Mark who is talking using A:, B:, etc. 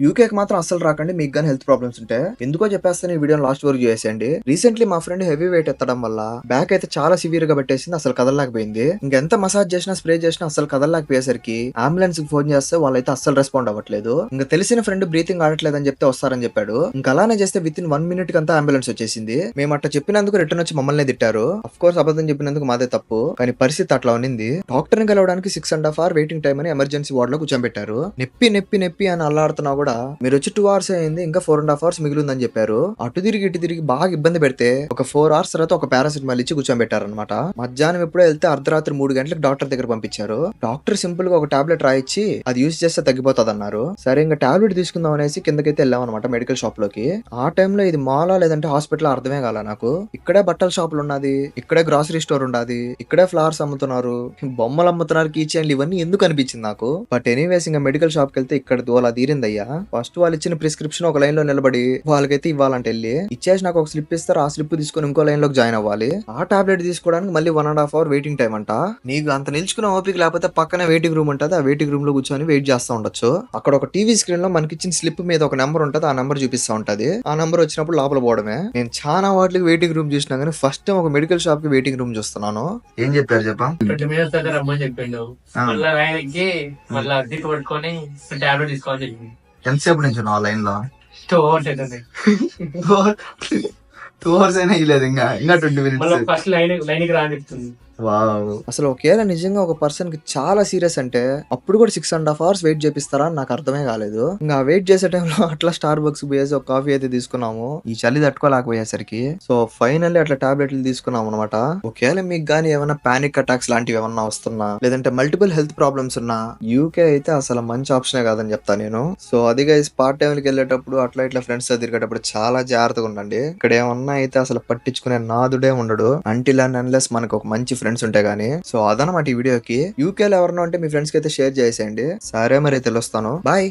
A: యూకేకి మాత్రం అస్సలు రాకండి మీకు గానీ హెల్త్ ప్రాబ్లమ్స్ ఉంటే. ఎందుకో చెప్పేస్తాను, ఈ వీడియో లాస్ట్ వరకు చేసేయండి. రీసెంట్లీ మా ఫ్రెండ్ హెవీ వెయిట్ ఎత్తడం వల్ల బ్యాక్ అయితే చాలా సివియర్ గా పెట్టేసింది, అసలు కదలలేకపోయింది. ఇంకెంత మసాజ్ చేసినా స్ప్రే చేసినా అసలు కదలలేకపోయేసరికి అంబులెన్స్ కి ఫోన్ చేస్తే వాళ్ళైతే అస్సలు రెస్పాండ్ అవ్వట్లేదు. ఇంకా తెలిసిన ఫ్రెండ్ బ్రీతింగ్ ఆడట్లేదని చెప్తే వస్తారని చెప్పాడు. ఇంకా అలానే చేస్తే విత్ ఇన్ 1 minute కంతా అంబులెన్స్ వచ్చేసింది. మేము అట్లా చెప్పినందుకు రిటర్న్ వచ్చి మమ్మల్ని తిట్టారు. అఫ్ కోర్స్ అబద్ధం చెప్పినందుకు మాదే తప్పు, కానీ పరిస్థితి అట్లా ఉన్నింది. డాక్టర్ ని కలవడానికి 6.5 hours వెయిటింగ్ టైం అని ఎమర్జెన్సీ వార్డ్ లో కూర్చోబెట్టారు. నొప్పి నొప్పి నొప్పి అని అల్లాడుతున్నా కూడా మీరు వచ్చి 2 hours అయింది, ఇంకా 4.5 hours మిగిలిందని చెప్పారు. అటు తిరిగి ఇటు తిరిగి బాగా ఇబ్బంది పెడితే ఒక 4 hours తర్వాత ఒక పారాసిటమాల్ ఇచ్చి కూర్చోబెట్టారు అనమాట. మధ్యాహ్నం ఎప్పుడో వెళ్తే అర్ధరాత్రి 3 గంటలకు డాక్టర్ దగ్గర పంపించారు. డాక్టర్ సింపుల్ గా ఒక టాబ్లెట్ రాయిచ్చి అది యూజ్ చేస్తే తగ్గిపోతుంది అన్నారు. సరే ఇంకా టాబ్లెట్ తీసుకుందాం అనేసి కిందకైతే వెళ్ళాం అనమాట మెడికల్ షాప్ లోకి. ఆ టైంలో ఇది మాలా లేదంటే హాస్పిటల్ అర్థమే కాల నాకు. ఇక్కడే బట్టల షాపులు ఉన్నది, ఇక్కడే గ్రాసరీ స్టోర్ ఉన్నది, ఇక్కడే ఫ్లవర్స్ అమ్ముతున్నారు, బొమ్మలు అమ్ముతున్నారు, కీ చైన్లు, ఇవన్నీ ఎందుకు అనిపించింది నాకు. బట్ ఎనీవేస్ ఇంకా మెడికల్ షాప్ కి వెళ్తే ఇక్కడ దోలా తీరిందయ్యా. ఫస్ట్ వాళ్ళు ఇచ్చిన ప్రిస్క్రిప్షన్ ఒక లైన్ లో నిలబడి వాళ్ళకైతే ఇవ్వాలంటే వెళ్ళి ఇచ్చేసి నాకు ఒక స్లిప్ ఇస్తారు. ఆ స్లిప్ తీసుకుని ఇంకో లైన్ లోకి జాయిన్ అవ్వాలి. ఆ టాబ్లెట్ తీసుకోవడానికి మళ్ళీ 1.5 hours వెయిటింగ్ టైం అంట. నీకు అంత నిల్చుకున్న ఓపిక లేకపోతే పక్కనే వెయిటింగ్ రూమ్ ఉంటుంది, ఆ వెయిటింగ్ రూమ్ లో కూర్చొని వెయిట్ చేస్తూ ఉండొచ్చు. అక్కడ ఒక టీవీ స్క్రీన్ లో మనకి ఇచ్చిన స్లిప్ మీద ఒక నెంబర్ ఉంటుంది, ఆ నెంబర్ చూపిస్తా ఉంటది. ఆ నెంబర్ వచ్చినప్పుడు లోపల పోవడమే. నేను చాలా వాటికి వెయిటింగ్ రూమ్ చూసినా కానీ ఫస్ట్ టైం ఒక మెడికల్ షాప్ కి వెయిటింగ్ రూమ్ చూస్తున్నాను. ఏం చెప్పారు చెప్పా?
B: 20 minutes దగ్గర రమ్మని చెప్పిండు. మళ్ళీ లైన్ ఎక్కి మళ్ళీ అద్దెకి పట్టుకొని టాబ్లెట్ తీసుకోవాలని చెప్పింది.
A: ఎంతసేపు నుంచి ఉన్నావు లైన్ లో?
B: 2 hours అవుతుంది.
A: 2 hours అయినా ఇవ్వలేదు, ఇంకా 20 minutes.
B: ఫస్ట్ లైన్ కి రాని చెప్తుంది.
A: అసలు ఒకవేళ నిజంగా ఒక పర్సన్ కి చాలా సీరియస్ అంటే అప్పుడు కూడా 6.5 hours వెయిట్ చేపిస్తారా అని నాకు అర్థమే కాలేదు. ఇంకా వెయిట్ చేసే టైంలో అట్లా స్టార్ బక్స్ పోయేసి ఒక కాఫీ అయితే తీసుకున్నాము. ఈ చలి తట్టుకోలేకపోయేసరికి సో ఫైనల్లీ అట్లా టాబ్లెట్లు తీసుకున్నాం అనమాట. ఒకవేళ మీకు గానీ ఏమైనా పానిక్ అటాక్స్ లాంటివి ఏమన్నా వస్తున్నా లేదంటే మల్టిపుల్ హెల్త్ ప్రాబ్లమ్స్ ఉన్నా యూకే అయితే అసలు మంచి ఆప్షనే కాదని చెప్తా నేను. సో అదిగా స్పాట్ టైంకి వెళ్ళేటప్పుడు అట్లా ఇట్లా ఫ్రెండ్స్ తో తిరిగేటప్పుడు చాలా జాగ్రత్తగా ఉండండి. ఇక్కడ ఏమన్నా అయితే అసలు పట్టించుకునే నాదుడే ఉండడు అంటిల్ అండ్ అన్లెస్ మనకు ఒక మంచి ఫ్రెండ్స్ ఉంటాయి గానీ. సో అదనమాట ఈ వీడియోకి. యూకేలో ఎవరన్నా ఉంటే మీ ఫ్రెండ్స్ కి అయితే షేర్ చేసేయండి. సరే మరి తెలుస్తాను, బాయ్.